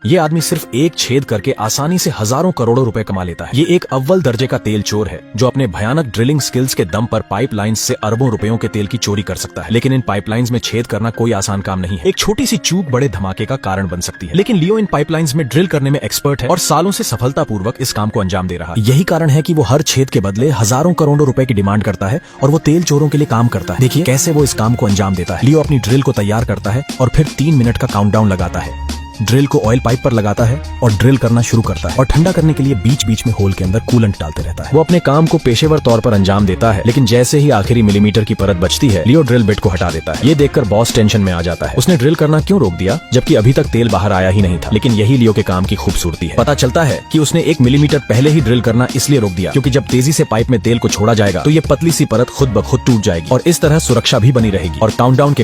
ये आदमी सिर्फ एक छेद करके आसानी से हजारों करोड़ों रुपए कमा लेता है। ये एक अव्वल दर्जे का तेल चोर है जो अपने भयानक ड्रिलिंग स्किल्स के दम पर पाइपलाइंस से अरबों रुपयों के तेल की चोरी कर सकता है। लेकिन इन पाइपलाइंस में छेद करना कोई आसान काम नहीं है। एक छोटी सी चूक बड़े धमाके का कारण बन सकती है। लेकिन लियो इन पाइपलाइंस में ड्रिल करने में एक्सपर्ट है और सालों से सफलतापूर्वक इस काम को अंजाम दे रहा है। यही कारण है कि वो हर छेद के बदले हजारों करोड़ों रुपए की डिमांड करता है और वो तेल चोरों के लिए काम करता है। देखिए कैसे वो इस काम को अंजाम देता है। लियो अपनी ड्रिल को तैयार करता है और फिर 3 मिनट का काउंटडाउन लगाता है। ड्रिल को ऑयल पाइप पर लगाता है और ड्रिल करना शुरू करता है और ठंडा करने के लिए बीच बीच में होल के अंदर कूलेंट डालते रहता है। वो अपने काम को पेशेवर तौर पर अंजाम देता है, लेकिन जैसे ही आखिरी मिलीमीटर की परत बचती है, लियो ड्रिल बिट को हटा देता है। ये देखकर बॉस टेंशन में आ जाता है। उसने ड्रिल करना क्यों रोक दिया जबकि अभी तक तेल बाहर आया ही नहीं था। लेकिन यही लियो के काम की खूबसूरती है। पता चलता है कि उसने 1 मिलीमीटर पहले ही ड्रिल करना इसलिए रोक दिया क्योंकि जब तेजी से पाइप में तेल को छोड़ा जाएगा तो ये पतली सी परत खुद ब खुद टूट जाएगी और इस तरह सुरक्षा भी बनी रहेगी। और काउंटडाउन के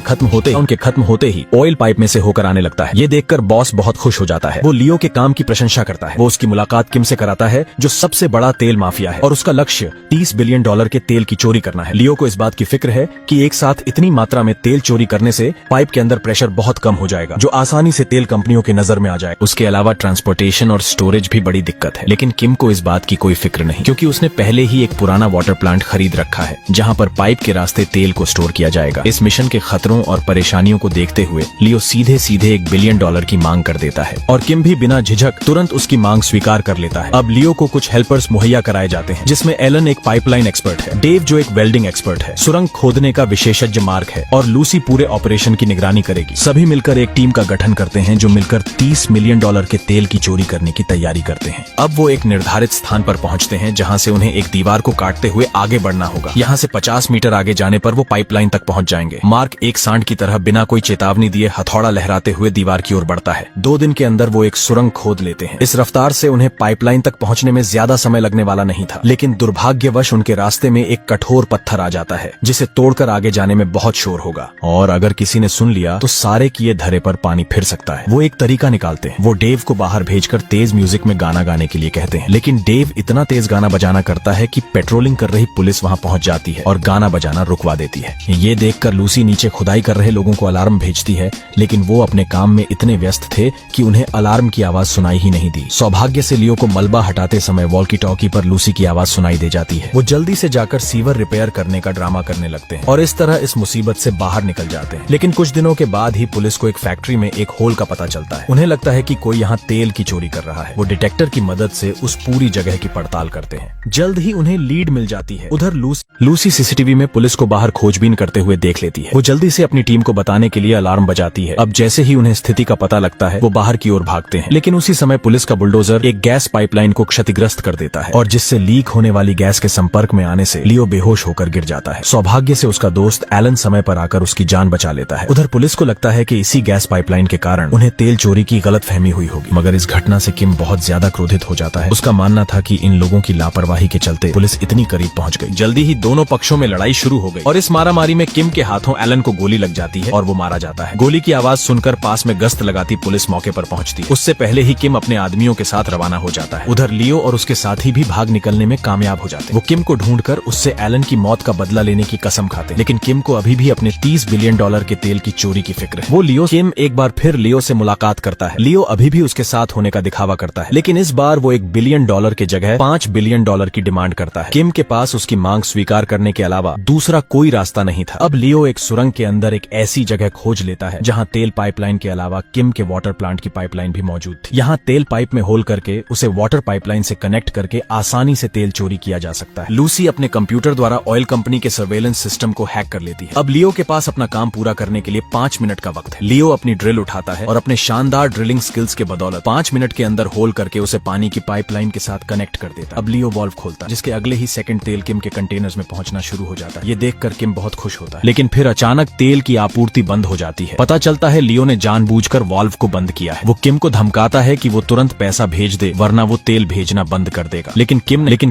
खत्म होते ही ऑयल पाइप में से होकर आने लगता है। ये देखकर बॉस बहुत खुश हो जाता है। वो लियो के काम की प्रशंसा करता है। वो उसकी मुलाकात किम से कराता है जो सबसे बड़ा तेल माफिया है और उसका लक्ष्य $30 बिलियन के तेल की चोरी करना है। लियो को इस बात की फिक्र है कि एक साथ इतनी मात्रा में तेल चोरी करने से पाइप के अंदर प्रेशर बहुत कम हो जाएगा जो आसानी से तेल कंपनियों की नजर में आ जाए। उसके अलावा ट्रांसपोर्टेशन और स्टोरेज भी बड़ी दिक्कत है। लेकिन किम को इस बात की कोई फिक्र नहीं क्योंकि उसने पहले ही एक पुराना वाटर प्लांट खरीद रखा है जहाँ पर पाइप के रास्ते तेल को स्टोर किया जाएगा। इस मिशन के खतरों और परेशानियों को देखते हुए लियो सीधे $1 बिलियन की मांग कर देता है और किम भी बिना झिझक तुरंत उसकी मांग स्वीकार कर लेता है। अब लियो को कुछ हेल्पर्स मुहैया कराए जाते हैं जिसमें एलन एक पाइपलाइन एक्सपर्ट है, डेव जो एक वेल्डिंग एक्सपर्ट है, सुरंग खोदने का विशेषज्ञ मार्क है और लूसी पूरे ऑपरेशन की निगरानी करेगी। सभी मिलकर एक टीम का गठन करते हैं जो मिलकर $30 मिलियन के तेल की चोरी करने की तैयारी करते हैं। अब वो एक निर्धारित स्थान पर पहुंचते हैं जहां से उन्हें एक दीवार को काटते हुए आगे बढ़ना होगा। यहाँ से 50 मीटर आगे जाने पर वो पाइपलाइन तक पहुंच जाएंगे। मार्क एक सांड की तरह बिना कोई चेतावनी दिए हथौड़ा लहराते हुए दीवार की ओर बढ़ता है। 2 दिन के अंदर वो एक सुरंग खोद लेते हैं। इस रफ्तार से उन्हें पाइपलाइन तक पहुंचने में ज्यादा समय लगने वाला नहीं था, लेकिन दुर्भाग्यवश उनके रास्ते में एक कठोर पत्थर आ जाता है जिसे तोड़कर आगे जाने में बहुत शोर होगा और अगर किसी ने सुन लिया तो सारे किए धरे पर पानी फिर सकता है। वो एक तरीका निकालते हैं। वो डेव को बाहर भेजकर तेज म्यूजिक में गाना गाने के लिए कहते हैं, लेकिन डेव इतना तेज गाना बजाना करता है कि पेट्रोलिंग कर रही पुलिस वहां पहुंच जाती है और गाना बजाना रुकवा देती है। ये देखकर लूसी नीचे खुदाई कर रहे लोगों को अलार्म भेजती है, लेकिन वो अपने काम में इतने व्यस्त थे कि उन्हें अलार्म की आवाज सुनाई ही नहीं दी। सौभाग्य से लियो को मलबा हटाते समय वॉल्की टॉकी पर लूसी की आवाज सुनाई दे जाती है। वो जल्दी से जाकर सीवर रिपेयर करने का ड्रामा करने लगते हैं और इस तरह इस मुसीबत से बाहर निकल जाते हैं। लेकिन कुछ दिनों के बाद ही पुलिस को एक फैक्ट्री में एक होल का पता चलता है। उन्हें लगता है कि कोई यहाँ तेल की चोरी कर रहा है। वो डिटेक्टर की मदद से उस पूरी जगह की पड़ताल करते हैं। जल्द ही उन्हें लीड मिल जाती है। उधर लूसी सीसीटीवी में पुलिस को बाहर खोजबीन करते हुए देख लेती है। वो जल्दी से अपनी टीम को बताने के लिए अलार्म बजाती है। अब जैसे ही उन्हें स्थिति का पता लगता है वो बाहर की ओर भागते हैं, लेकिन उसी समय पुलिस का बुलडोजर एक गैस पाइपलाइन को क्षतिग्रस्त कर देता है और जिससे लीक होने वाली गैस के संपर्क में आने से लियो बेहोश होकर गिर जाता है। सौभाग्य से उसका दोस्त एलन समय पर आकर उसकी जान बचा लेता है। उधर पुलिस को लगता है कि इसी गैस पाइपलाइन के कारण उन्हें तेल चोरी की गलतफहमी हुई होगी, मगर इस घटना से किम बहुत ज्यादा क्रोधित हो जाता है। उसका मानना था कि इन लोगों की लापरवाही के चलते पुलिस इतनी करीब पहुंच गई। जल्दी ही दोनों पक्षों में लड़ाई शुरू हो गई और इस मारामारी में किम के हाथों एलन को गोली लग जाती है और वो मारा जाता है। गोली की आवाज सुनकर पास में गश्त लगाती पुलिस मौके पर पहुंचती है। उससे पहले ही किम अपने आदमियों के साथ रवाना हो जाता है। उधर लियो और उसके साथी भी भाग निकलने में कामयाब हो जाते हैं। वो किम को ढूंढकर उससे एलन की मौत का बदला लेने की कसम खाते हैं, लेकिन किम को अभी भी अपने $30 बिलियन के तेल की चोरी की फिक्र है। वो किम एक बार फिर लियो से मुलाकात करता है। लियो अभी भी उसके साथ होने का दिखावा करता है, लेकिन इस बार वो $1 बिलियन के जगह $5 बिलियन की डिमांड करता है। किम के पास उसकी मांग स्वीकार करने के अलावा दूसरा कोई रास्ता नहीं था। अब लियो एक सुरंग के अंदर एक ऐसी जगह खोज लेता है जहाँ तेल पाइपलाइन के अलावा किम के वाटर प्लांट की पाइपलाइन भी मौजूद थी। यहाँ तेल पाइप में होल करके उसे वाटर पाइपलाइन से कनेक्ट करके आसानी से तेल चोरी किया जा सकता है। लूसी अपने कंप्यूटर द्वारा ऑयल कंपनी के सर्वेलेंस सिस्टम को हैक कर लेती है। अब लियो के पास अपना काम पूरा करने के लिए 5 मिनट का वक्त है। लियो अपनी ड्रिल उठाता है और अपने शानदार ड्रिलिंग स्किल्स के बदौलत 5 मिनट के अंदर होल करके उसे पानी की पाइपलाइन के साथ कनेक्ट कर देता है। अब लियो वॉल्व खोलता है जिसके अगले ही सेकंड तेल किम के कंटेनर्स में पहुंचना शुरू हो जाता है। ये देखकर किम बहुत खुश होता है, लेकिन फिर अचानक तेल की आपूर्ति बंद हो जाती है। पता चलता है लियो ने जानबूझकर वाल्व को बंद किया है। वो किम को धमकाता है कि वो तुरंत पैसा भेज दे वरना वो तेल भेजना बंद कर देगा, लेकिन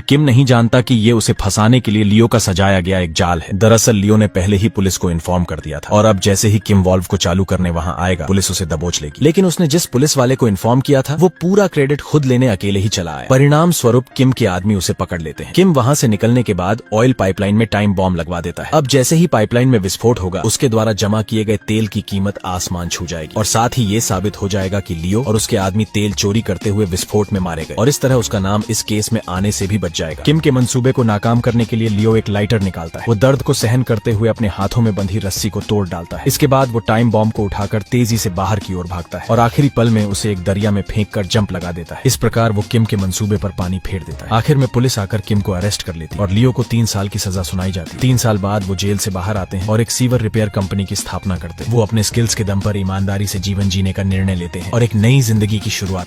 किम नहीं जानता कि ये उसे फंसाने के लिए लियो का सजाया गया एक जाल है। दरअसल लियो ने पहले ही पुलिस को इन्फॉर्म कर दिया था और अब जैसे ही किम वाल्व को चालू करने वहां आएगा पुलिस उसे दबोच लेगी। लेकिन उसने जिस पुलिस वाले को इन्फॉर्म किया था वो पूरा क्रेडिट खुद लेने अकेले ही चला आया। परिणाम स्वरूप किम के आदमी उसे पकड़ लेते हैं। किम वहां से निकलने के बाद ऑयल पाइपलाइन में टाइम बॉम्ब लगवा देता है। अब जैसे ही पाइपलाइन में विस्फोट होगा उसके द्वारा जमा किए गए तेल की कीमत आसमान छू जाएगी और साथ ही ये साबित साबित हो जाएगा कि लियो और उसके आदमी तेल चोरी करते हुए विस्फोट में मारे गए और इस तरह उसका नाम इस केस में आने से भी बच जाएगा। किम के मंसूबे को नाकाम करने के लिए लियो एक लाइटर निकालता है। वो दर्द को सहन करते हुए अपने हाथों में बंधी रस्सी को तोड़ डालता है। इसके बाद वो टाइम बॉम्ब को उठाकर तेजी से बाहर की ओर भागता है और आखिरी पल में उसे एक दरिया में फेंककर जंप लगा देता है। इस प्रकार वो किम के मंसूबे पर पानी फेर देता है। आखिर में पुलिस आकर किम को अरेस्ट कर लेती है और लियो को 3 साल की सजा सुनाई जाती है। 3 साल बाद वो जेल से बाहर आते हैं और एक सीवर रिपेयर कंपनी की स्थापना करते हैं। वो अपने स्किल्स के दम पर ईमानदारी से जीवन जीने का निर्णय लेते हैं और एक नई जिंदगी की शुरुआत